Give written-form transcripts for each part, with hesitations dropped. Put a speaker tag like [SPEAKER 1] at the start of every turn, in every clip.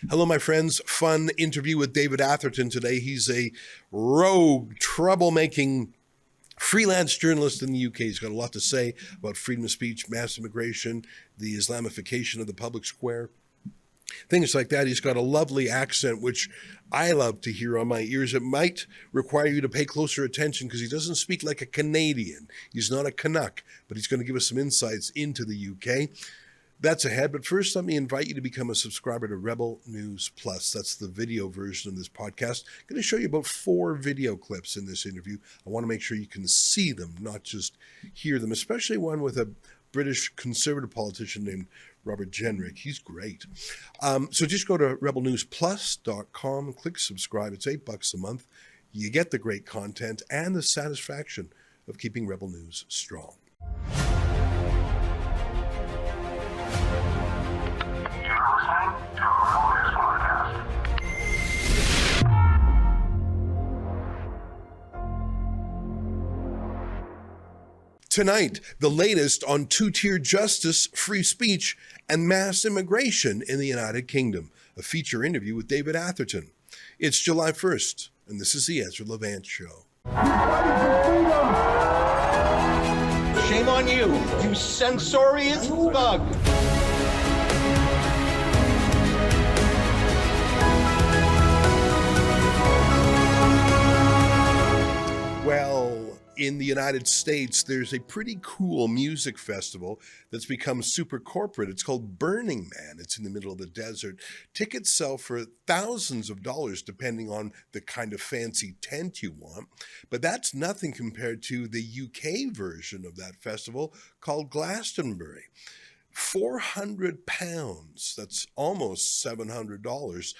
[SPEAKER 1] Hello, my friends. Fun interview with David Atherton today. He's a rogue, troublemaking freelance journalist in the UK. He's got a lot to say about freedom of speech, mass immigration, the Islamification of the public square, things like that. He's got a lovely accent, which I love to hear on my ears. It might require you to pay closer attention because he doesn't speak like a Canadian. He's not a Canuck, but he's going to give us some insights into the UK. That's ahead, but first let me invite you to become a subscriber to Rebel News Plus. That's the video version of this podcast. I'm going to show you about 4 video clips in this interview. I want to make sure you can see them, not just hear them, especially one with a British conservative politician named Robert Jenrick. He's great. So just go to rebelnewsplus.com, click subscribe. It's $8 a month. You get the great content and the satisfaction of keeping Rebel News strong. Tonight, the latest on two-tier justice, free speech, and mass immigration in the United Kingdom. A feature interview with David Atherton. It's July 1st, and this is the Ezra Levant Show.
[SPEAKER 2] Shame on you, you censorious thug.
[SPEAKER 1] Well, in the United States, there's a pretty cool music festival that's become super corporate. It's called Burning Man. It's in the middle of the desert. Tickets sell for thousands of dollars, depending on the kind of fancy tent you want. But that's nothing compared to the UK version of that festival called Glastonbury. £400, that's almost $700,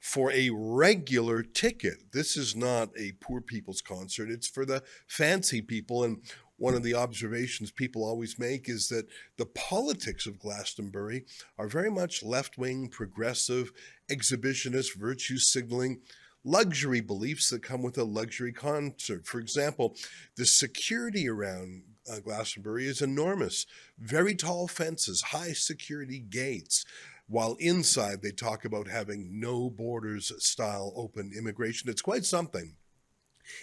[SPEAKER 1] for a regular ticket. This is not a poor people's concert. It's for the fancy people. And one of the observations people always make is that the politics of Glastonbury are very much left-wing, progressive, exhibitionist, virtue signaling, luxury beliefs that come with a luxury concert. For example, the security around Glastonbury is enormous. Very tall fences, high security gates. While inside, they talk about having no borders style open immigration. It's quite something.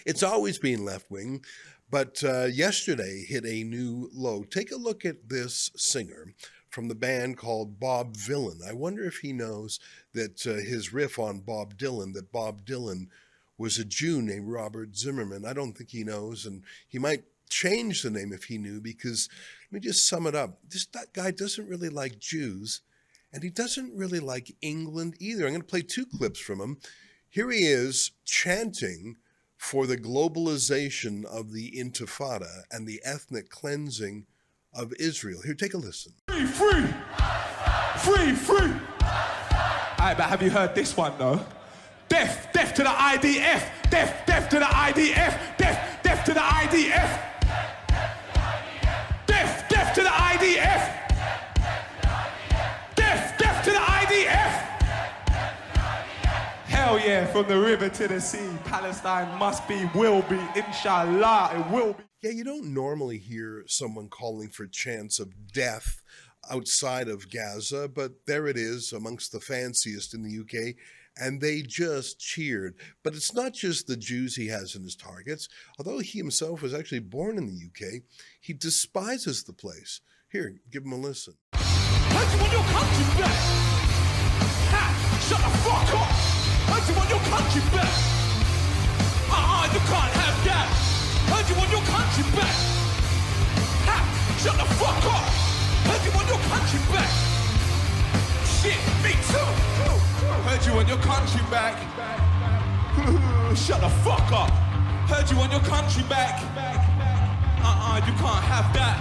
[SPEAKER 1] It's always been left-wing, but yesterday hit a new low. Take a look at this singer from the band called Bob Dylan. I wonder if he knows that his riff on Bob Dylan, that Bob Dylan was a Jew named Robert Zimmerman. I don't think he knows, and he might change the name if he knew, because let me just sum it up. That guy doesn't really like Jews. And he doesn't really like England either. I'm going to play 2 clips from him. Here he is chanting for the globalization of the Intifada and the ethnic cleansing of Israel. Here, take a listen.
[SPEAKER 3] Free, free, free, free. Alright, but have you heard this one though? Death, death to the IDF. Death, death to the IDF. Death, death to the IDF. Death, death to the IDF. Hell yeah, from the river to the sea, Palestine must be, will be, inshallah, it will be.
[SPEAKER 1] Yeah, you don't normally hear someone calling for chants of death outside of Gaza, but there it is amongst the fanciest in the UK, and they just cheered. But it's not just the Jews he has in his targets. Although he himself was actually born in the UK, he despises the place. Here, give him a listen.
[SPEAKER 3] Heard you want your country back. Ha! Shut the fuck up. Heard you want your country back. You can't have that. Heard you want your country back. Ha! Shut the fuck up. Heard you want your country back. Shit, me too. Heard you want your country back. Shut the fuck up. Heard you want your country back. You can't have that.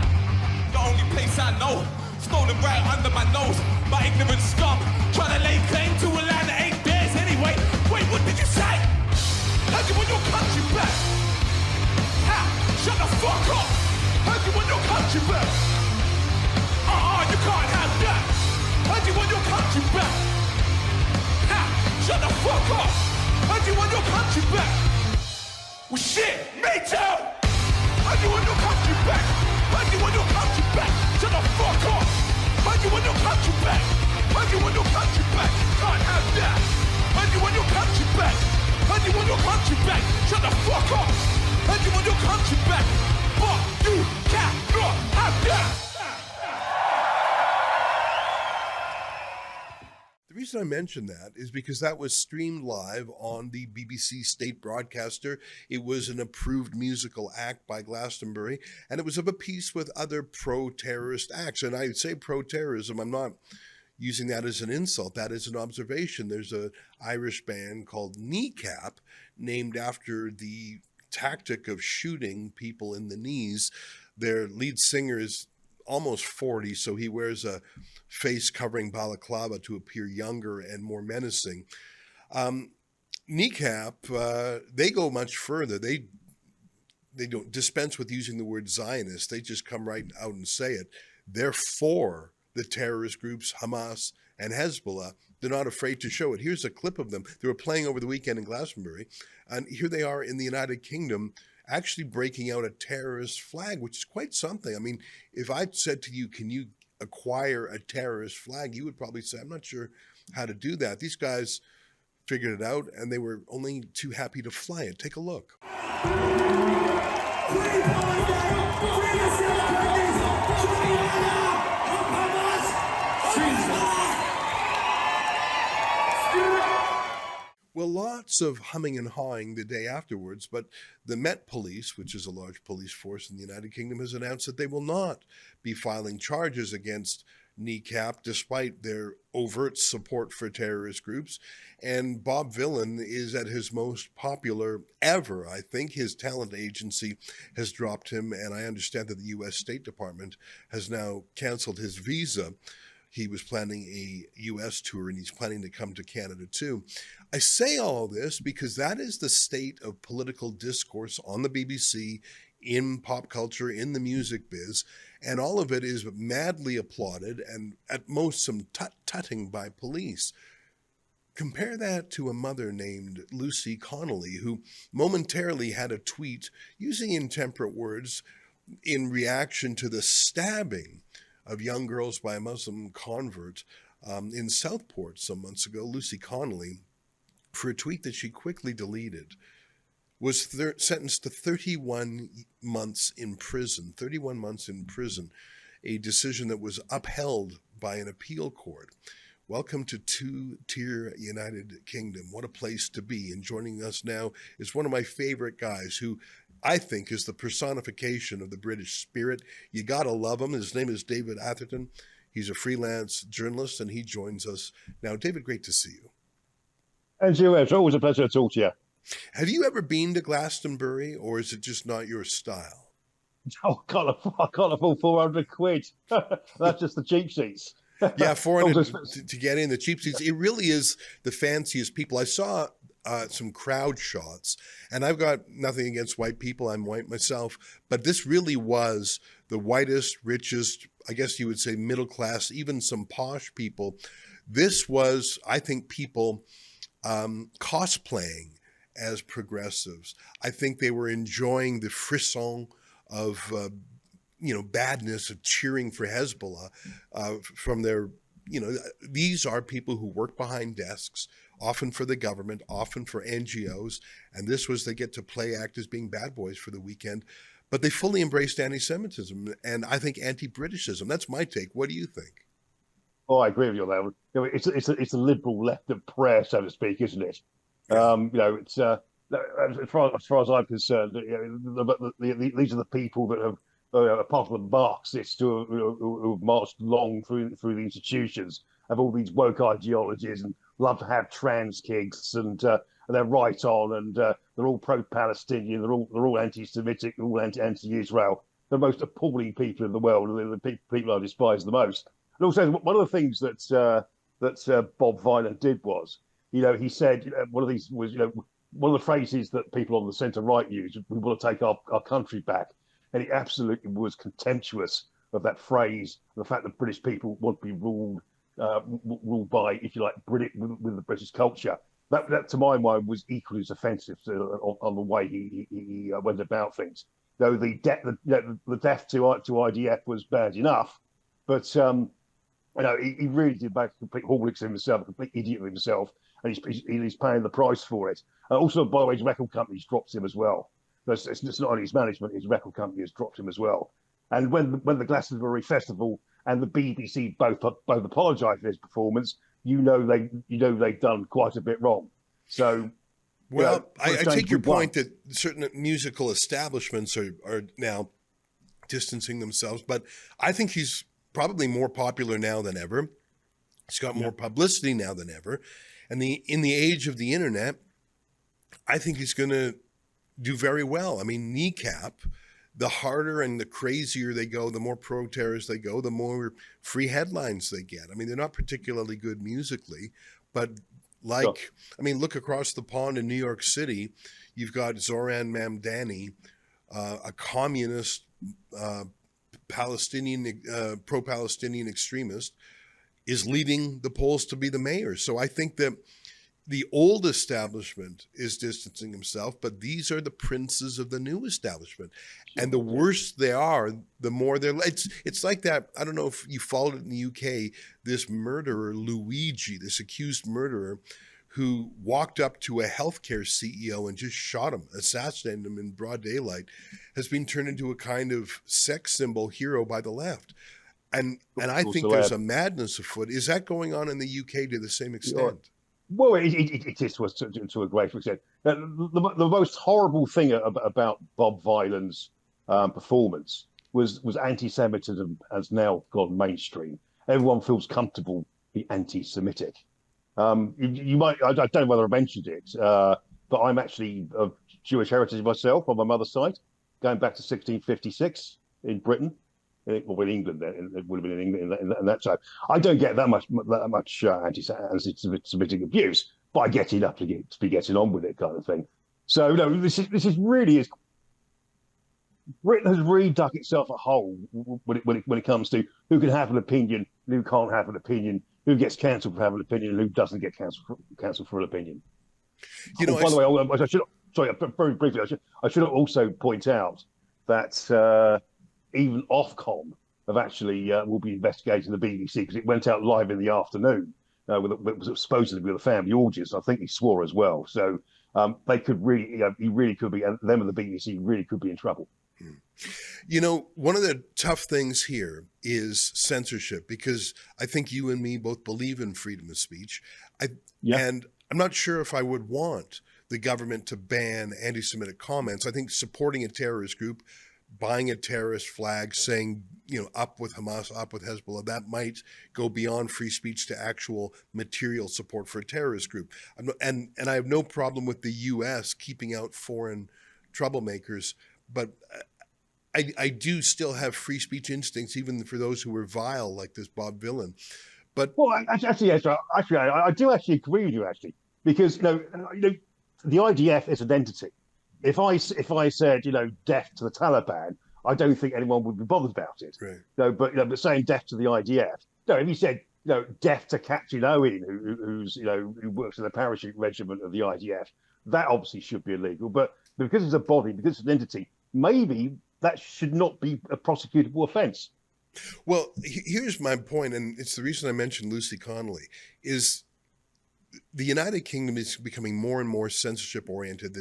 [SPEAKER 3] The only place I know, stolen right under my nose by ignorant scum, trying to lay claim to a land that ain't theirs anyway. Wait, what did you say? Heard you want your country back. Ha! Shut the fuck up. Heard you want your country back. You can't have that. Heard you want your country back. Ha! Shut the fuck up. Heard you want your country back. Well shit, me too. Heard you want your country back. Heard you want your country back. Shut the fuck up. Heard you want your country back. Heard you want your country back. Can't have that.
[SPEAKER 1] The reason I mention that is because that was streamed live on the BBC state broadcaster. It was an approved musical act by Glastonbury, and it was of a piece with other pro-terrorist acts. And I say pro-terrorism, I'm not using that as an insult. That is an observation. There's an Irish band called Kneecap, named after the tactic of shooting people in the knees. Their lead singer is almost 40, so he wears a face covering balaclava to appear younger and more menacing. Kneecap, they go much further. They don't dispense with using the word Zionist. They just come right out and say it. They're for the terrorist groups Hamas and Hezbollah. They're not afraid to show it. Here's a clip of them. They were playing over the weekend in Glastonbury, and here they are in the United Kingdom actually breaking out a terrorist flag, which is quite something. I mean, if I said to you, can you acquire a terrorist flag, you would probably say, I'm not sure how to do that. These guys figured it out, and they were only too happy to fly it. Take a look. Well, lots of humming and hawing the day afterwards, but the Met Police, which is a large police force in the United Kingdom, has announced that they will not be filing charges against Kneecap, despite their overt support for terrorist groups. And Bob Vylan is at his most popular ever. I think his talent agency has dropped him, and I understand that the U.S. State Department has now canceled his visa. He was planning a U.S. tour, and he's planning to come to Canada too. I say all this because that is the state of political discourse on the BBC, in pop culture, in the music biz, and all of it is madly applauded and at most some tut-tutting by police. Compare that to a mother named Lucy Connolly, who momentarily had a tweet using intemperate words in reaction to the stabbing of young girls by a Muslim convert in Southport some months ago. Lucy Connolly, for a tweet that she quickly deleted, was sentenced to 31 months in prison. 31 months in prison, a decision that was upheld by an appeal court. Welcome to two-tier United Kingdom. What a place to be. And joining us now is one of my favorite guys who I think is the personification of the British spirit. You gotta love him. His name is David Atherton. He's a freelance journalist, and he joins us now. David, great to see you.
[SPEAKER 4] And you, Ezra. Always a pleasure to talk to you.
[SPEAKER 1] Have you ever been to Glastonbury, or is it just not your style?
[SPEAKER 4] Oh, I can't afford 400 quid. That's just the cheap seats.
[SPEAKER 1] Yeah, 400 to get in, the cheap seats. It really is the fanciest people. I saw some crowd shots, and I've got nothing against white people. I'm white myself, but this really was the whitest, richest, I guess you would say middle class, even some posh people. This was, I think, people cosplaying as progressives. I think they were enjoying the frisson of badness, of cheering for Hezbollah from their, these are people who work behind desks, often for the government, often for NGOs, and this was, they get to play act as being bad boys for the weekend, but they fully embraced anti-Semitism and I think anti-Britishism. That's my take. What do you think?
[SPEAKER 4] Oh, I agree with you on that. It's a liberal left of prayer, so to speak, isn't it? It's as far as I'm concerned, these are the people that have, apart from the Marxists who have marched long through the institutions, have all these woke ideologies and love to have trans kids, and they're right on, and they're all pro-Palestinian, they're all anti-Semitic, they're all anti-Israel. They're the most appalling people in the world, and they're the people I despise the most. And also, one of the things that Bob Vylan did was, he said one of these was, one of the phrases that people on the centre right use: "We want to take our country back," and he absolutely was contemptuous of that phrase, the fact that British people want to be ruled by, if you like, with the British culture. That to my mind was equally as offensive on the way he went about things. Though the death to IDF was bad enough, but he really did make a complete horlicks of himself, a complete idiot of himself, and he's paying the price for it. Also, by the way, his record company's dropped him as well. It's not only his management; his record company has dropped him as well. And when the Glastonbury Festival and the BBC both apologised for his performance, they've done quite a bit wrong. So,
[SPEAKER 1] Well, I take your point
[SPEAKER 4] one.
[SPEAKER 1] that certain musical establishments are now distancing themselves, but I think he's probably more popular now than ever. He's got more publicity now than ever. And in the age of the internet, I think he's going to do very well. I mean, Kneecap, the harder and the crazier they go, the more pro-terrorists they go, the more free headlines they get. I mean, they're not particularly good musically, but I mean, look across the pond in New York City, you've got Zoran Mamdani, a communist Palestinian, pro-Palestinian extremist, is leading the polls to be the mayor. So I think that the old establishment is distancing himself, but these are the princes of the new establishment. And the worse they are, the more they're, it's like that. I don't know if you followed it in the UK, this murderer, Luigi, this accused murderer, who walked up to a healthcare CEO and just shot him, assassinated him in broad daylight, has been turned into a kind of sex symbol hero by the left. And I think there's a madness afoot. Is that going on in the UK to the same extent?
[SPEAKER 4] Well, it is to a great extent. The most horrible thing about Bob Vyland's performance was anti-Semitism has now gone mainstream. Everyone feels comfortable being anti-Semitic. You might, I don't know whether I mentioned it, but I'm actually of Jewish heritage myself on my mother's side, going back to 1656 in Britain. Well, in England, then it would have been in England in that time. I don't get that much anti-Semitic abuse, but I get enough to be getting on with it, kind of thing. So no, this is really is. Britain has really dug itself a hole when it comes to who can have an opinion, who can't have an opinion, who gets cancelled for having an opinion, and who doesn't get cancelled for an opinion.
[SPEAKER 1] You know,
[SPEAKER 4] by the way, very briefly, I should also point out that. Even Ofcom have actually will be investigating the BBC because it went out live in the afternoon with supposedly with a family orgies. I think he swore as well. So they could really, he really could be, and them and the BBC really could be in trouble.
[SPEAKER 1] You know, one of the tough things here is censorship, because I think you and me both believe in freedom of speech. And I'm not sure if I would want the government to ban anti-Semitic comments. I think supporting a terrorist group, buying a terrorist flag, saying, you know, up with Hamas, up with Hezbollah, that might go beyond free speech to actual material support for a terrorist group. And I have no problem with the U.S. keeping out foreign troublemakers, but I do still have free speech instincts, even for those who are vile, like this Bob Vylan. But
[SPEAKER 4] well, actually, Ezra, I do actually agree with you, actually, because you know, the IDF is an entity. If I said, you know, death to the Taliban, I don't think anyone would be bothered about it.
[SPEAKER 1] Right.
[SPEAKER 4] No, but saying death to the IDF, no. If you said, you know, death to Captain Owen, who works in the parachute regiment of the IDF, that obviously should be illegal. But because it's a body, because it's an entity, maybe that should not be a prosecutable offence.
[SPEAKER 1] Well, here's my point, and it's the reason I mentioned Lucy Connolly, is the United Kingdom is becoming more and more censorship oriented.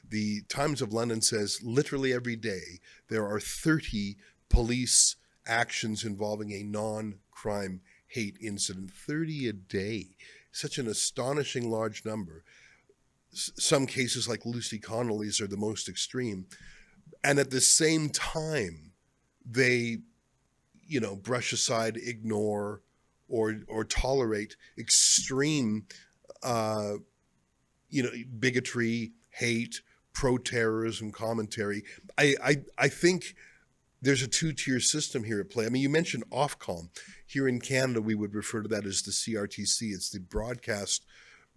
[SPEAKER 1] The Times of London says literally every day there are 30 police actions involving a non-crime hate incident. 30 a day. Such an astonishing large number. Some cases like Lucy Connolly's are the most extreme. And at the same time, they, you know, brush aside, ignore, or tolerate extreme bigotry, hate, pro-terrorism commentary. I think there's a two-tier system here at play. I mean, you mentioned Ofcom. Here in Canada, we would refer to that as the CRTC. It's the broadcast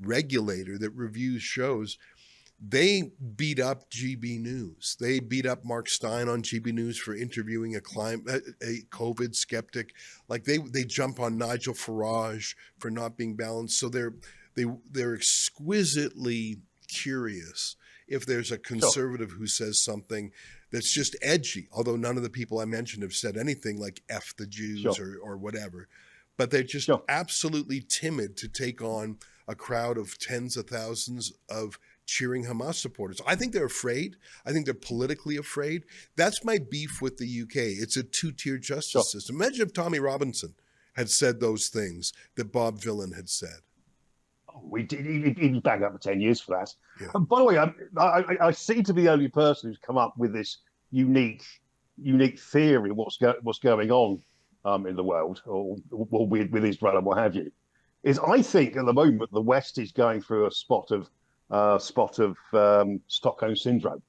[SPEAKER 1] regulator that reviews shows. They beat up GB News. They beat up Mark Stein on GB News for interviewing a COVID skeptic. Like they jump on Nigel Farage for not being balanced. So they're exquisitely curious if there's a conservative who says something that's just edgy, although none of the people I mentioned have said anything like F the Jews or whatever. But they're just absolutely timid to take on a crowd of tens of thousands of cheering Hamas supporters. I think they're afraid. I think they're politically afraid. That's my beef with the UK. It's a two-tier justice system. Imagine if Tommy Robinson had said those things that Bob Villain had said.
[SPEAKER 4] We did. He'd bang up for 10 years for that.
[SPEAKER 1] Yeah.
[SPEAKER 4] And by the way, I seem to be the only person who's come up with this unique theory of what's going on in the world, or with Israel and what have you. Is I think at the moment the West is going through a spot of Stockholm syndrome,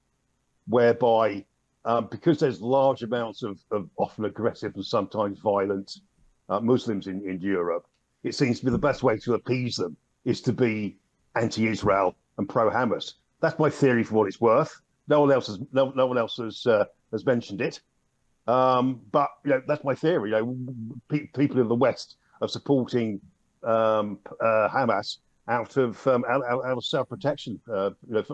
[SPEAKER 4] whereby because there's large amounts of often aggressive and sometimes violent Muslims in Europe, it seems to be the best way to appease them is to be anti-Israel and pro-Hamas. That's my theory for what it's worth. No one else has mentioned it, but that's my theory. People in the West are supporting Hamas out of self-protection,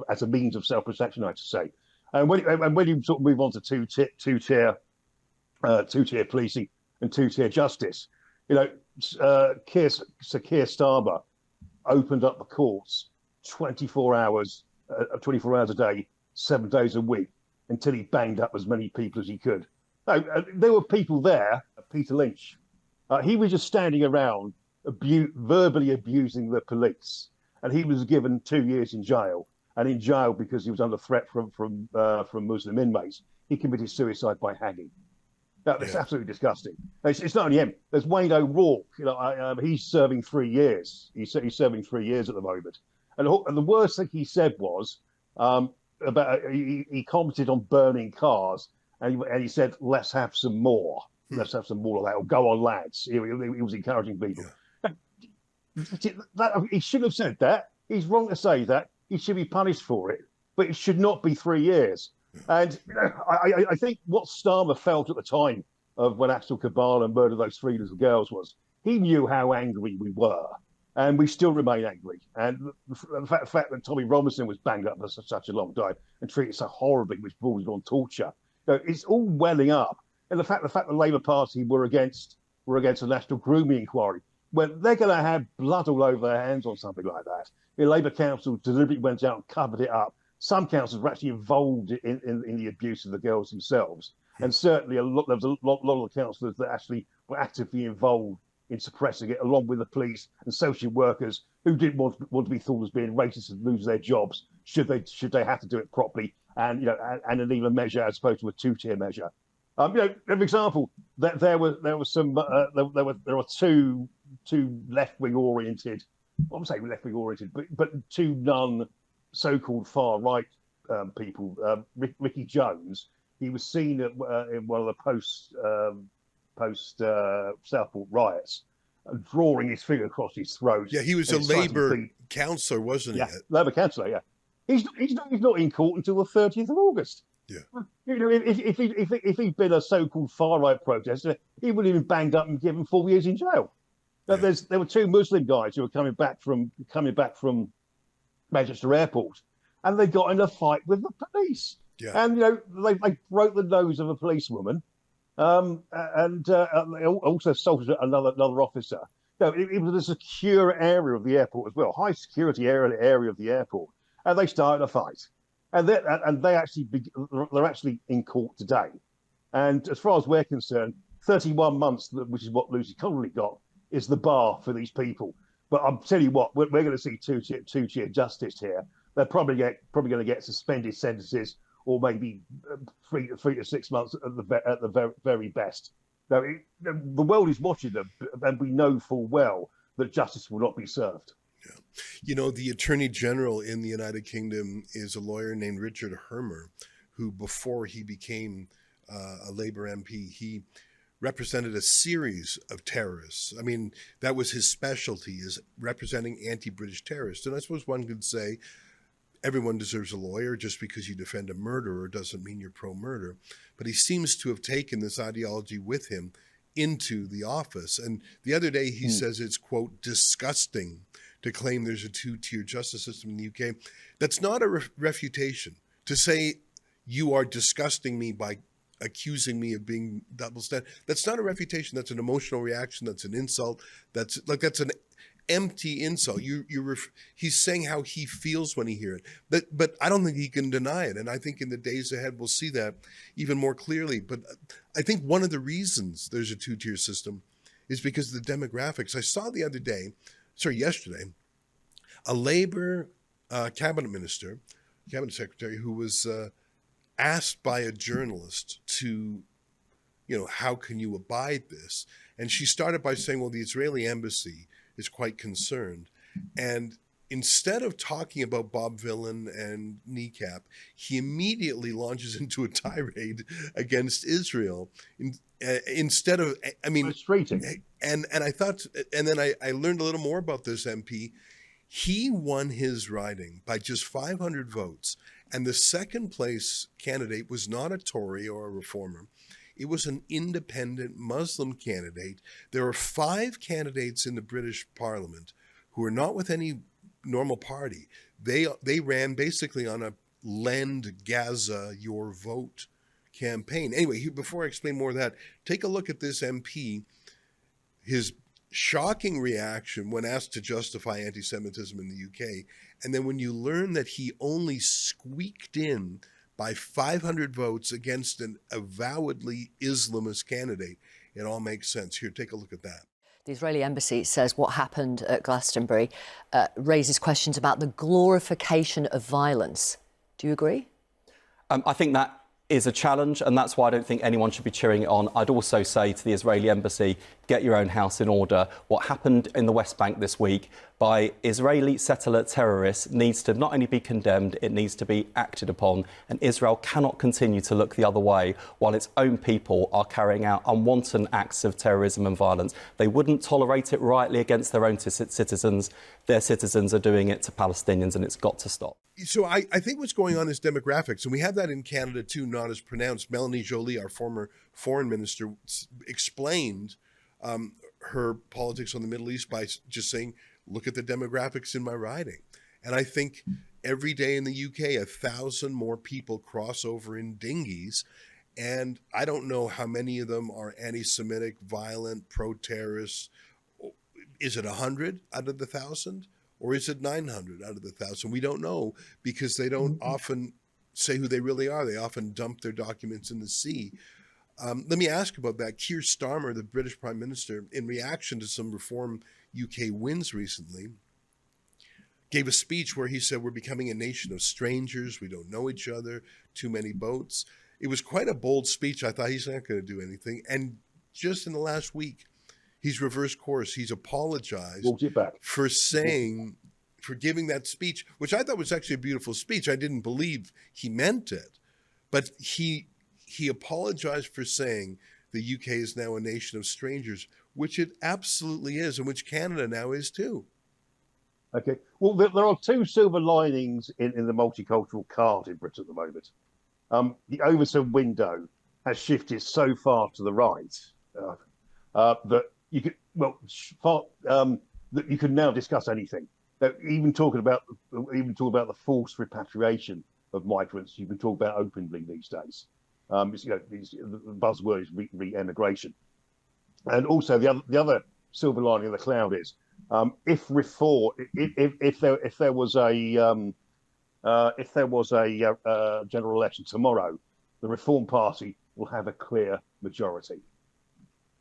[SPEAKER 4] as a means of self-protection, I should say. And when you sort of move on to two-tier policing and two-tier justice, Keir Starmer opened up the courts 24 hours a day, 7 days a week, until he banged up as many people as he could. No, there were people there. Peter Lynch, he was just standing around verbally abusing the police, and he was given 2 years in jail. And in jail because he was under threat from Muslim inmates, he committed suicide by hanging. That's absolutely disgusting. It's not only him. There's Wayne O'Rourke. He's serving 3 years. He's serving 3 years at the moment. And the worst thing he said was he commented on burning cars, and he said, "Let's have some more. Let's have some more of that. Or go on, lads." He was encouraging people. Yeah. He shouldn't have said that. He's wrong to say that. He should be punished for it, but it should not be 3 years. And I think what Starmer felt at the time of when Axel Kabbalah murdered those 3 little girls was he knew how angry we were, and we still remain angry. And the fact that Tommy Robinson was banged up for such a long time and treated so horribly, which borders on torture, it's all welling up. And the fact the Labour Party were against a national grooming inquiry, when they're going to have blood all over their hands on something like that. The Labour Council deliberately went out and covered it up. Some councils were actually involved in the abuse of the girls themselves. And certainly there was a lot of the councillors that actually were actively involved in suppressing it, along with the police and social workers who didn't want to be thought as being racist and lose their jobs should they have to do it properly, and an even measure as opposed to a two-tier measure. For example, there were two left-wing oriented. I'm saying left-wing oriented, but two so-called far-right people. Ricky Jones, he was seen in one of the post Southport riots, drawing his finger across his throat.
[SPEAKER 1] Yeah, he was a Labour councillor, wasn't he?
[SPEAKER 4] Yeah, Labour councillor. Yeah, he's not in court until the 30th of August.
[SPEAKER 1] Yeah,
[SPEAKER 4] if he'd been a so-called far-right protester, he would have been banged up and given 4 years in jail. Yeah. There were 2 Muslim guys who were coming back from Manchester Airport, and they got in a fight with the police.
[SPEAKER 1] Yeah.
[SPEAKER 4] And they broke the nose of a policewoman, and they also assaulted another officer. It was a secure area of the airport as well, high security area of the airport, and they started a fight. And they're actually in court today. And as far as we're concerned, 31 months, which is what Lucy Connolly got, is the bar for these people. But I'm telling you what, we're going to see two-tier justice here. They're probably going to get suspended sentences, or maybe 3 to 6 months at the very best. Now, the world is watching them, and we know full well that justice will not be served.
[SPEAKER 1] Yeah. The Attorney General in the United Kingdom is a lawyer named Richard Hermer, who before he became a Labour MP, he represented a series of terrorists. I mean, that was his specialty, is representing anti-British terrorists. And I suppose one could say everyone deserves a lawyer. Just because you defend a murderer doesn't mean you're pro-murder. But he seems to have taken this ideology with him into the office. And the other day he says it's, quote, disgusting to claim there's a two-tier justice system in the UK. That's not a refutation. To say you are disgusting me by accusing me of being double standard, that's not a refutation. That's an emotional reaction. That's an insult. That's an empty insult. He's saying how he feels when he hears it. But I don't think he can deny it. And I think in the days ahead, we'll see that even more clearly. But I think one of the reasons there's a two-tier system is because of the demographics. I saw yesterday, a Labor cabinet secretary, who was asked by a journalist to, how can you abide this? And she started by saying, well, the Israeli embassy is quite concerned. And instead of talking about Bob Villain and Kneecap, he immediately launches into a tirade against Israel. Instead of,
[SPEAKER 4] Frustrating.
[SPEAKER 1] And I thought, and then I learned a little more about this MP. He won his riding by just 500 votes. And the second place candidate was not a Tory or a reformer. It was an independent Muslim candidate. There are 5 candidates in the British Parliament who are not with any normal party. They ran basically on a lend Gaza your vote campaign. Anyway, before I explain more of that, take a look at this MP, his shocking reaction when asked to justify anti-Semitism in the UK. And then when you learn that he only squeaked in by 500 votes against an avowedly Islamist candidate, it all makes sense. Here, take a look at that.
[SPEAKER 5] The Israeli embassy says what happened at Glastonbury raises questions about the glorification of violence. Do you agree?
[SPEAKER 6] I think that is a challenge, and that's why I don't think anyone should be cheering it on. I'd also say to the Israeli embassy, get your own house in order. What happened in the West Bank this week by Israeli settler terrorists needs to not only be condemned, it needs to be acted upon. And Israel cannot continue to look the other way while its own people are carrying out unwanted acts of terrorism and violence. They wouldn't tolerate it rightly against their own citizens. Their citizens are doing it to Palestinians, and it's got to stop.
[SPEAKER 1] So I think what's going on is demographics, and we have that in Canada too, not as pronounced. Melanie Joly, our former foreign minister, explained her politics on the Middle East by just saying, look at the demographics in my riding. And I think every day in the UK, 1,000 more people cross over in dinghies. And I don't know how many of them are anti-Semitic, violent, pro-terrorists. Is it 100 out of the 1,000? Or is it 900 out of the 1,000? We don't know, because they don't often say who they really are. They often dump their documents in the sea. Let me ask about that. Keir Starmer, the British Prime Minister, in reaction to some Reform UK wins recently, gave a speech where he said, we're becoming a nation of strangers. We don't know each other. Too many boats. It was quite a bold speech. I thought, he's not going to do anything. And just in the last week, he's reversed course. He's apologized for giving that speech, which I thought was actually a beautiful speech. I didn't believe he meant it, but he apologized for saying the UK is now a nation of strangers, which it absolutely is, and which Canada now is too.
[SPEAKER 4] Okay. Well, there are 2 silver linings in the multicultural card in Britain at the moment. The Overton window has shifted so far to the right that you could that you can now discuss anything. Even talking about the forced repatriation of migrants, you can talk about openly these days. The buzzword is re-emigration, and also the other silver lining of the cloud is if there was a general election tomorrow, the Reform Party will have a clear majority.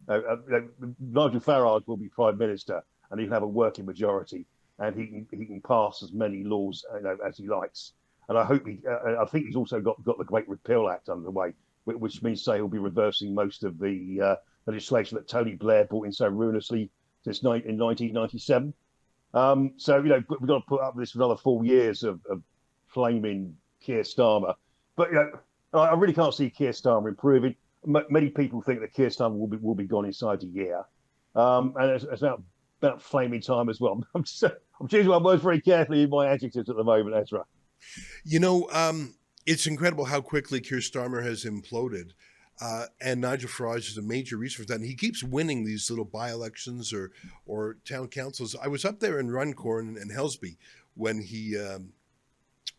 [SPEAKER 4] Nigel Farage will be Prime Minister, and he'll have a working majority, and he can pass as many laws as he likes. And I think he's also got the Great Repeal Act underway, which means he'll be reversing most of the legislation that Tony Blair brought in so ruinously in 1997. So we've got to put up with this for another 4 years of flaming Keir Starmer. But I really can't see Keir Starmer improving. Many people think that Keir Starmer will be gone inside a year, and it's about flaming time as well. I'm choosing my words very carefully in my adjectives at the moment, Ezra.
[SPEAKER 1] It's incredible how quickly Keir Starmer has imploded, and Nigel Farage is a major reason for that. And he keeps winning these little by-elections or town councils. I was up there in Runcorn and Helsby when he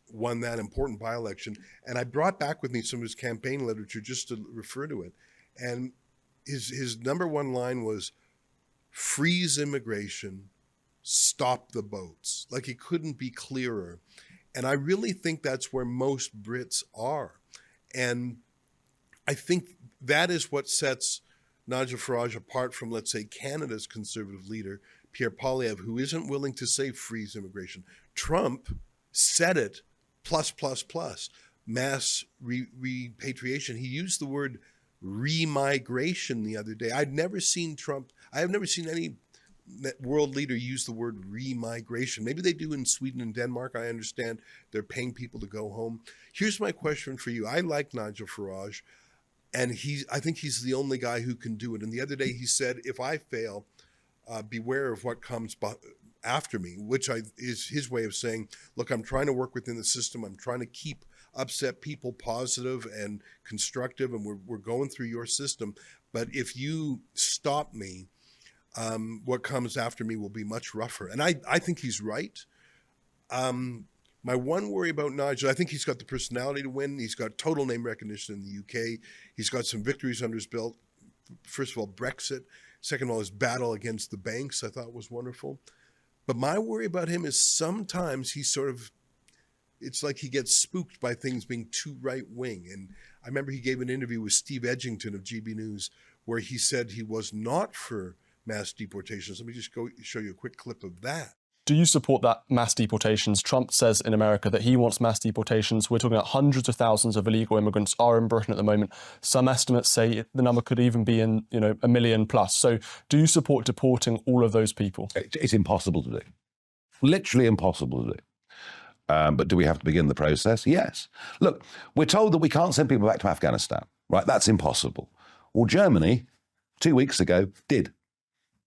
[SPEAKER 1] won that important by-election, and I brought back with me some of his campaign literature just to refer to it. And his number one line was, freeze immigration, stop the boats. Like, it couldn't be clearer. And I really think that's where most Brits are. And I think that is what sets Nigel Farage, apart from, let's say, Canada's conservative leader, Pierre Poilievre, who isn't willing to say freeze immigration. Trump said it, plus, mass repatriation. He used the word remigration the other day. I have never seen any world leader use the word remigration. Maybe they do in Sweden and Denmark. I understand they're paying people to go home. Here's my question for you. I like Nigel Farage, and I think he's the only guy who can do it. And the other day he said, if I fail, beware of what comes after me, which is his way of saying, look, I'm trying to work within the system. I'm trying to keep upset people positive and constructive, and we're going through your system. But if you stop me, what comes after me will be much rougher. And I think he's right. My one worry about Nigel, I think he's got the personality to win. He's got total name recognition in the UK. He's got some victories under his belt. First of all, Brexit. Second of all, his battle against the banks, I thought was wonderful. But my worry about him is sometimes it's like he gets spooked by things being too right-wing. And I remember he gave an interview with Steve Edgington of GB News where he said he was not for mass deportations. Let me just go show you a quick clip of that.
[SPEAKER 7] Do you support that mass deportations? Trump says in America that he wants mass deportations. We're talking about hundreds of thousands of illegal immigrants are in Britain at the moment. Some estimates say the number could even be in, 1 million plus. So do you support deporting all of those people?
[SPEAKER 8] It's impossible to do. Literally impossible to do. But do we have to begin the process? Yes. Look, we're told that we can't send people back to Afghanistan, right? That's impossible. Well, Germany, 2 weeks ago, did.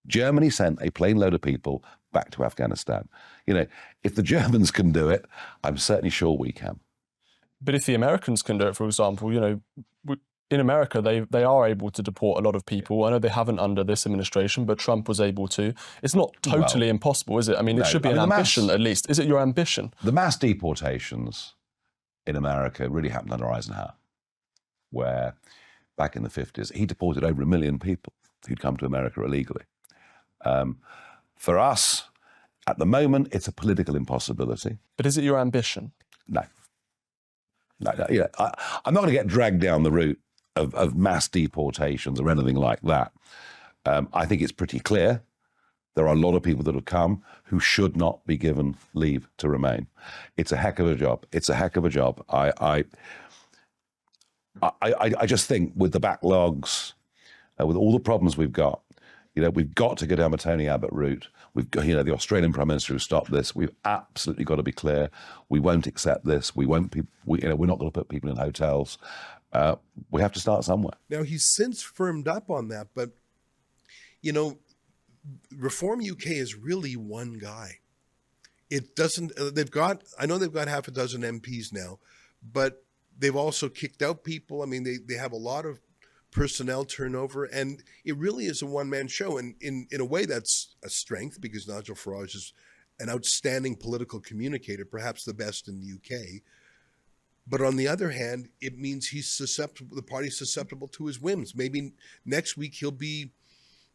[SPEAKER 8] Germany sent a plane load of people back to Afghanistan. If the Germans can do it, I'm certainly sure we can.
[SPEAKER 7] But if the Americans can do it, for example, in America, they are able to deport a lot of people. I know they haven't under this administration, but Trump was able to. It's not totally impossible, is it? I mean, it should be an ambition, at least. Is it your ambition?
[SPEAKER 8] The mass deportations in America really happened under Eisenhower, where back in the 50s, he deported over 1 million people who'd come to America illegally. For us, at the moment, it's a political impossibility.
[SPEAKER 7] But is it your ambition?
[SPEAKER 8] No. I'm not going to get dragged down the route of mass deportations or anything like that. I think it's pretty clear there are a lot of people that have come who should not be given leave to remain. It's a heck of a job. I just think with the backlogs, with all the problems we've got, we've got to go down the Tony Abbott route. We've got, the Australian Prime Minister who stopped this. We've absolutely got to be clear. We won't accept this. We're not going to put people in hotels. We have to start somewhere.
[SPEAKER 1] Now, he's since firmed up on that, but, Reform UK is really one guy. It doesn't, I know they've got half a dozen MPs now, but they've also kicked out people. I mean, they have a lot of personnel turnover, and it really is a one-man show. And in a way, that's a strength because Nigel Farage is an outstanding political communicator, perhaps the best in the UK. But on the other hand, it means the party's susceptible to his whims. Maybe next week he'll be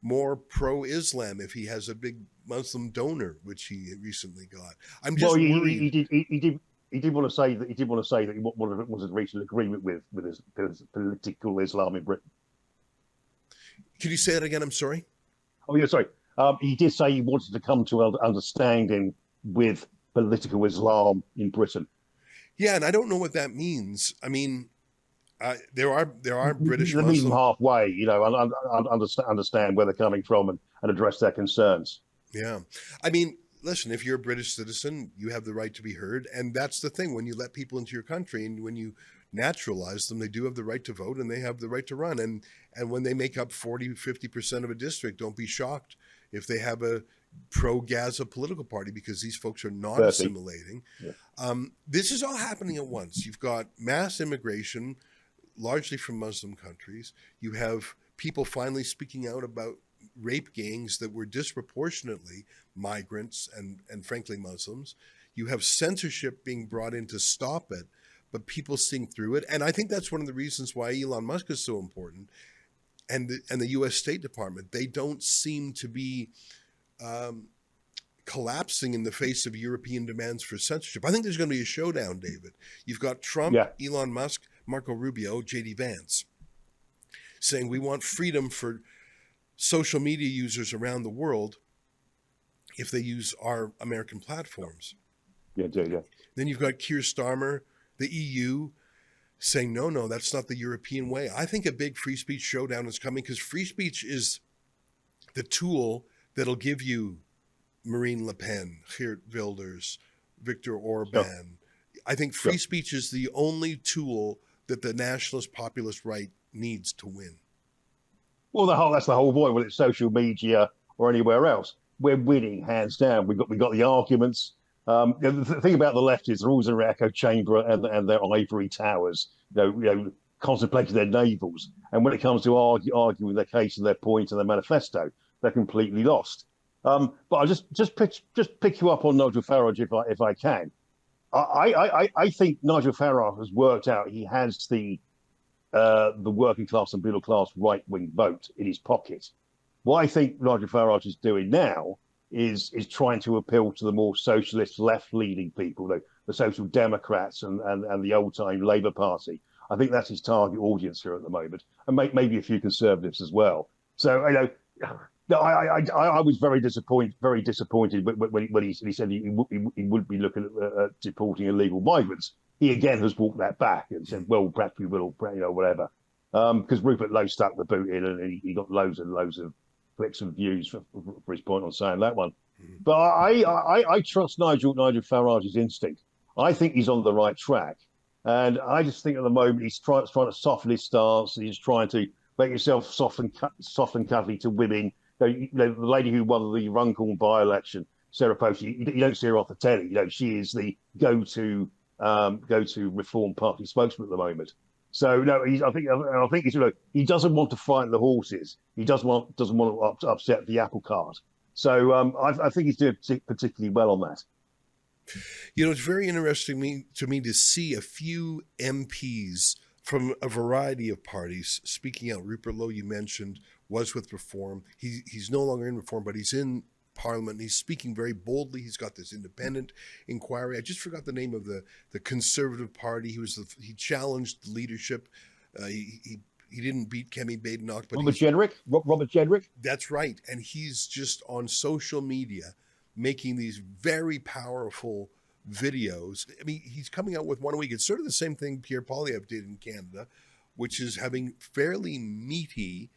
[SPEAKER 1] more pro-Islam if he has a big Muslim donor, which he recently got. I'm just worried.
[SPEAKER 4] He did want to say that he wanted to reach an agreement with his political Islam in Britain.
[SPEAKER 1] Could you say that again? I'm sorry.
[SPEAKER 4] Oh yeah, sorry. He did say he wanted to come to an understanding with political Islam in Britain.
[SPEAKER 1] Yeah, and I don't know what that means. I mean, there are British
[SPEAKER 4] Muslims. Meet them halfway, understand where they're coming from and address their concerns.
[SPEAKER 1] Yeah, I mean, listen, if you're a British citizen, you have the right to be heard. And that's the thing. When you let people into your country and when you naturalize them, they do have the right to vote and they have the right to run. And when they make up 40-50% of a district, don't be shocked if they have a pro-Gaza political party, because these folks are not assimilating. Yeah. This is all happening at once. You've got mass immigration, largely from Muslim countries. You have people finally speaking out about rape gangs that were disproportionately migrants and frankly Muslims. You have censorship being brought in to stop it, but people seeing through it. And I think that's one of the reasons why Elon Musk is so important, and the U.S. State Department. They don't seem to be collapsing in the face of European demands for censorship. I think there's going to be a showdown, David. You've got Trump, Elon Musk, Marco Rubio, J.D. Vance saying we want freedom for social media users around the world if they use our American platforms.
[SPEAKER 4] Yeah, indeed, yeah.
[SPEAKER 1] Then you've got Keir Starmer, the EU, saying, no, that's not the European way. I think a big free speech showdown is coming because free speech is the tool that'll give you Marine Le Pen, Geert Wilders, Viktor Orban. I think free speech is the only tool that the nationalist populist right needs to win.
[SPEAKER 4] Well, that's the whole point, whether it's social media or anywhere else. We're winning, hands down. We've got the arguments. The thing about the left is they're always in their echo chamber and their ivory towers, contemplating their navels. And when it comes to arguing their case and their point and their manifesto, they're completely lost. But I'll just pick you up on Nigel Farage if I can. I think Nigel Farage has worked out he has the working class and middle class right wing vote in his pocket. What I think Nigel Farage is doing now is trying to appeal to the more socialist left leaning people, the social democrats and the old time Labour Party. I think that's his target audience here at the moment, and maybe a few conservatives as well. So I was very disappointed when he said he would be looking at deporting illegal migrants. He again has walked that back and said, well, perhaps we will, whatever. Because Rupert Lowe stuck the boot in and he got loads and loads of clicks and views for his point on saying that one. But I trust Nigel Farage's instinct. I think he's on the right track. And I just think at the moment he's trying to soften his stance. He's trying to make himself soft and cuddly to women. The lady who won the Runcorn by-election, Sarah Post, you don't see her off the telly. She is the go-to Reform Party spokesman at the moment. So no, I think he's, he doesn't want to frighten the horses. He doesn't want to upset the apple cart. So I think he's doing particularly well on that.
[SPEAKER 1] It's very interesting to me to see a few MPs from a variety of parties speaking out. Rupert Lowe, you mentioned, was with Reform. He's no longer in Reform, but he's in Parliament. He's speaking very boldly. He's got this independent inquiry. I just forgot the name of the Conservative Party. He challenged the leadership. He didn't beat Kemi Badenoch, but
[SPEAKER 4] Robert Jedrick.
[SPEAKER 1] That's right, and he's just on social media making these very powerful videos. I mean, he's coming out with one a week. It's sort of the same thing Pierre Poilievre did in Canada, which is having fairly meaty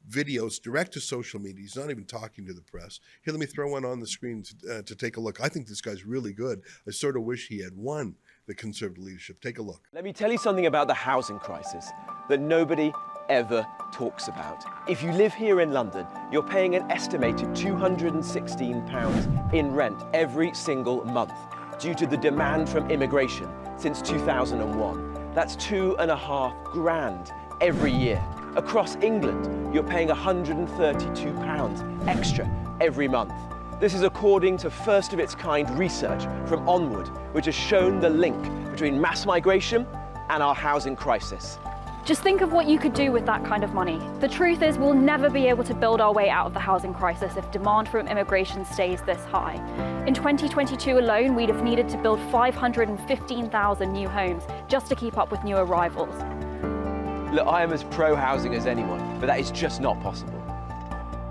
[SPEAKER 1] videos direct to social media. He's not even talking to the press. Here, let me throw one on the screen to take a look. I think this guy's really good. I sort of wish he had won the Conservative leadership. Take a look.
[SPEAKER 9] Let me tell you something about the housing crisis that nobody ever talks about. If you live here in London, you're paying an estimated £216 in rent every single month due to the demand from immigration since 2001. That's £2.5 grand every year. Across England, you're paying £132 extra every month. This is according to first-of-its-kind research from Onward, which has shown the link between mass migration and our housing crisis.
[SPEAKER 10] Just think of what you could do with that kind of money. The truth is, we'll never be able to build our way out of the housing crisis if demand from immigration stays this high. In 2022 alone, we'd have needed to build 515,000 new homes just to keep up with new arrivals.
[SPEAKER 9] Look, I am as pro-housing as anyone, but that is just not possible.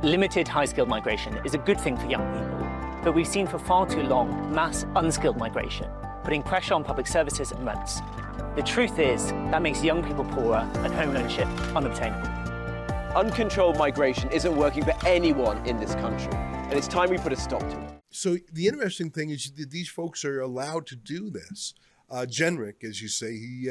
[SPEAKER 11] Limited high-skilled migration is a good thing for young people, but we've seen for far too long mass unskilled migration, putting pressure on public services and rents. The truth is, that makes young people poorer and home ownership unobtainable.
[SPEAKER 9] Uncontrolled migration isn't working for anyone in this country, and it's time we put a stop to it.
[SPEAKER 1] So the interesting thing is that these folks are allowed to do this. Jenrick, as you say, he,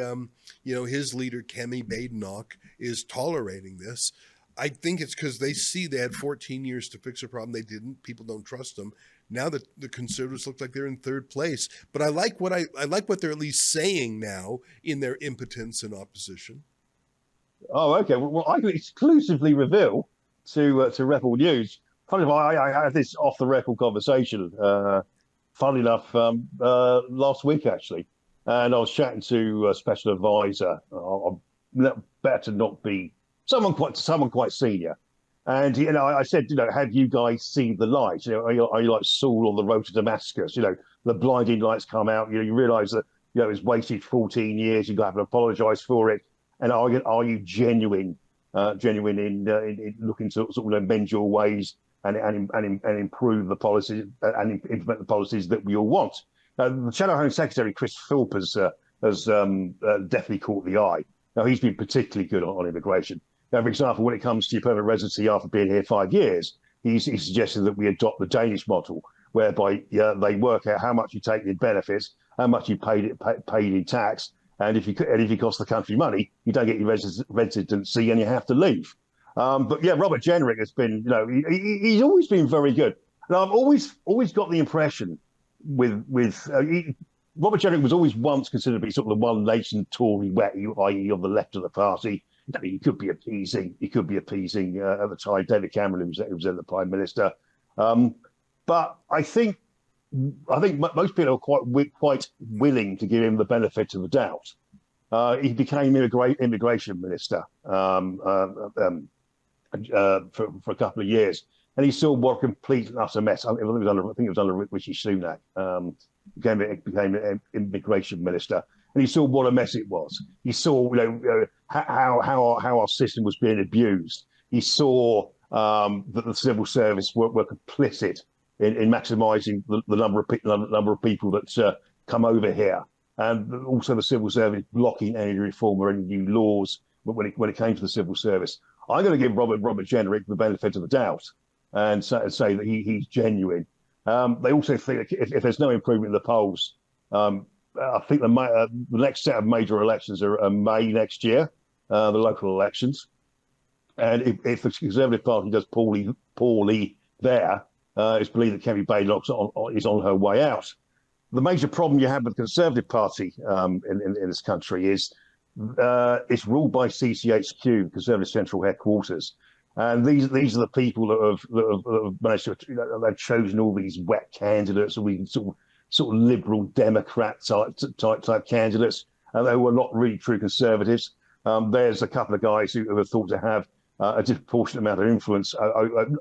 [SPEAKER 1] his leader, Kemi Badenoch, is tolerating this. I think it's because they see they had 14 years to fix a problem. They didn't. People don't trust them. Now that the Conservatives look like they're in third place. But I like what they're at least saying now in their impotence and opposition.
[SPEAKER 4] Oh, okay. Well, I can exclusively reveal to Rebel News. Funny enough, I had this off-the-record conversation, funnily enough, last week, actually. And I was chatting to a special advisor. Better not be someone quite senior. And I said, have you guys seen the light? Are you like Saul on the road to Damascus? The blinding lights come out. You realise that it's wasted 14 years. You've got to apologise for it. And are you genuine genuine in looking to sort of amend your ways and improve the policies and implement the policies that we all want. The Shadow Home Secretary Chris Philp has definitely caught the eye. Now, he's been particularly good on immigration. Now, for example, when it comes to your permanent residency after being here 5 years, he suggested that we adopt the Danish model, whereby they work out how much you take in benefits, how much you paid in tax, and if you cost the country money, you don't get your residency and you have to leave. But yeah, Robert Jenrick has been, he's always been very good. And I've always got the impression Robert Jenrick was always once considered to be sort of the one nation Tory wet, i.e. on the left of the party. He could be appeasing. He could be appeasing at the time David Cameron, who was then the Prime Minister. But I think most people are quite willing to give him the benefit of the doubt. He became immigration minister for a couple of years, and he saw what a complete and utter mess. I think it was under Rishi Sunak. Became an immigration minister, and he saw what a mess it was. He saw, how our system was being abused. He saw that the civil service were complicit in maximising the number of people that come over here, and also the civil service blocking any reform or any new laws when it came to the civil service. I'm going to give Robert Jenrick the benefit of the doubt and say that he's genuine. They also think that if there's no improvement in the polls, I think the next set of major elections are May next year, the local elections. And if the Conservative Party does poorly there, it's believed that Kemi Badenoch is on her way out. The major problem you have with the Conservative Party in this country is it's ruled by CCHQ, Conservative Central Headquarters. And these are the people that have managed to, they've chosen all these wet candidates, all these sort of liberal Democrat type candidates, and they were not really true Conservatives. There's a couple of guys who are thought to have a disproportionate amount of influence, over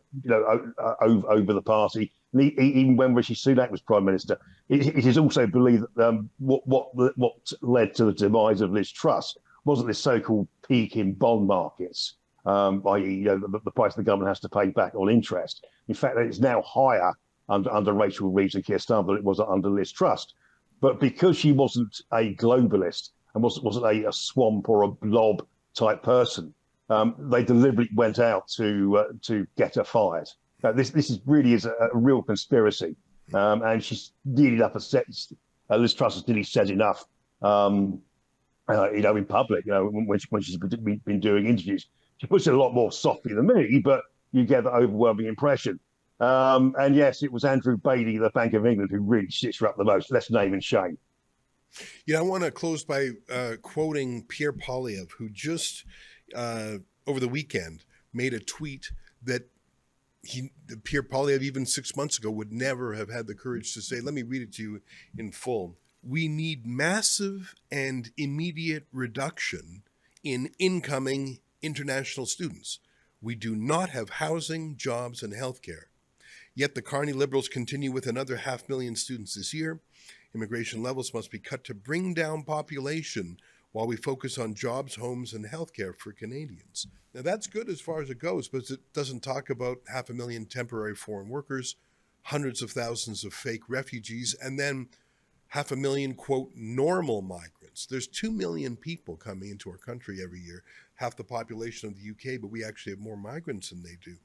[SPEAKER 4] the party. Even when Rishi Sunak was Prime Minister, it is also believed that what led to the demise of Liz Truss wasn't this so-called peak in bond markets. I.e., the price the government has to pay back on interest. In fact, it's now higher under Rachel Reeves and Keir Starmer than it was under Liz Truss. But because she wasn't a globalist and wasn't a swamp or a blob type person, they deliberately went out to get her fired. Now, this really is a real conspiracy, and she's nearly enough upset. Liz Truss has nearly said enough, in public. When she's been doing interviews. She puts it a lot more softly than me, but you get the overwhelming impression. And yes, it was Andrew Bailey, the Bank of England, who really stitched her up the most. Let's name and shame.
[SPEAKER 1] I want to close by quoting Pierre Poilievre, who just over the weekend made a tweet that Pierre Poilievre, even 6 months ago, would never have had the courage to say. Let me read it to you in full. We need massive and immediate reduction in incoming international students. We do not have housing, jobs, and healthcare. Yet the Carney Liberals continue with another 500,000 students this year. Immigration levels must be cut to bring down population while we focus on jobs, homes, and healthcare for Canadians. Now that's good as far as it goes, but it doesn't talk about 500,000 temporary foreign workers, hundreds of thousands of fake refugees, and then 500,000, quote, normal migrants. There's 2 million people coming into our country every year, half the population of the UK, but we actually have more migrants than they do.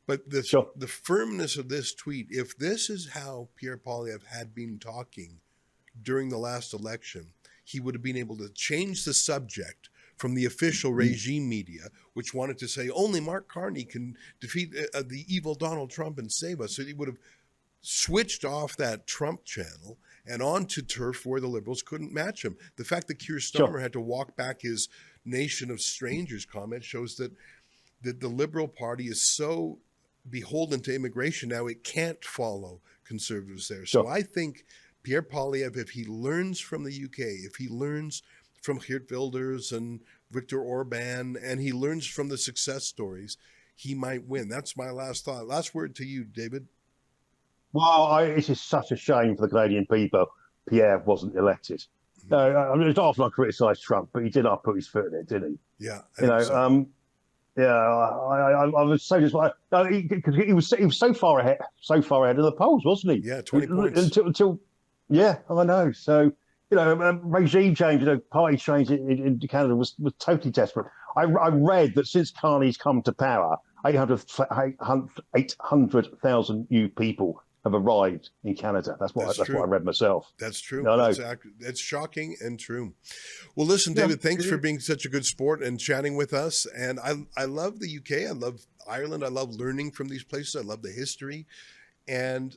[SPEAKER 1] But the firmness of this tweet, if this is how Pierre Poilievre had been talking during the last election, he would have been able to change the subject from the official regime media, which wanted to say only Mark Carney can defeat the evil Donald Trump and save us. So he would have switched off that Trump channel and onto turf where the Liberals couldn't match him. The fact that Keir Starmer had to walk back his nation of strangers comment shows that the Liberal Party is so beholden to immigration now it can't follow Conservatives there. So I think Pierre Poilievre, if he learns from the UK, if he learns from Geert Wilders and Viktor Orban, and he learns from the success stories, he might win. That's my last thought. Last word to you, David.
[SPEAKER 4] Well, it is such a shame for the Canadian people Pierre wasn't elected. No, it's often I criticise Trump, but he did not put his foot in it, did he?
[SPEAKER 1] Yeah.
[SPEAKER 4] Yeah, I was so just like because he was so far ahead of the polls, wasn't he?
[SPEAKER 1] Yeah, 20 points.
[SPEAKER 4] Until yeah, I know. So regime change, party change in Canada was totally desperate. I read that since Carney's come to power, 800,000 new people have arrived in Canada. That's what I read myself.
[SPEAKER 1] That's true.
[SPEAKER 4] I know.
[SPEAKER 1] That's shocking and true. Well, listen, David, thanks for being such a good sport and chatting with us. And I love the UK. I love Ireland. I love learning from these places. I love the history. And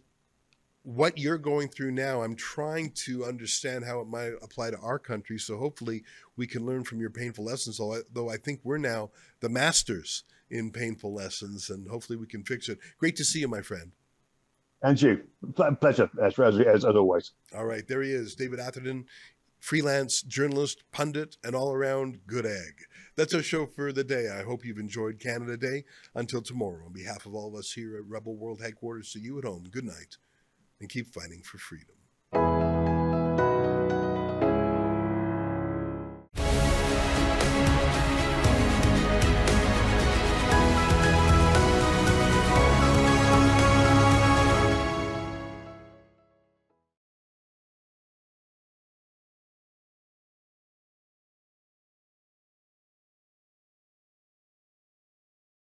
[SPEAKER 1] what you're going through now, I'm trying to understand how it might apply to our country. So hopefully we can learn from your painful lessons, though I think we're now the masters in painful lessons, and hopefully we can fix it. Great to see you, my friend.
[SPEAKER 4] And you. Pleasure, Ezra, as always.
[SPEAKER 1] All right, there he is, David Atherton, freelance journalist, pundit, and all-around good egg. That's our show for the day. I hope you've enjoyed Canada Day. Until tomorrow, on behalf of all of us here at Rebel World Headquarters, to you at home, good night, and keep fighting for freedom.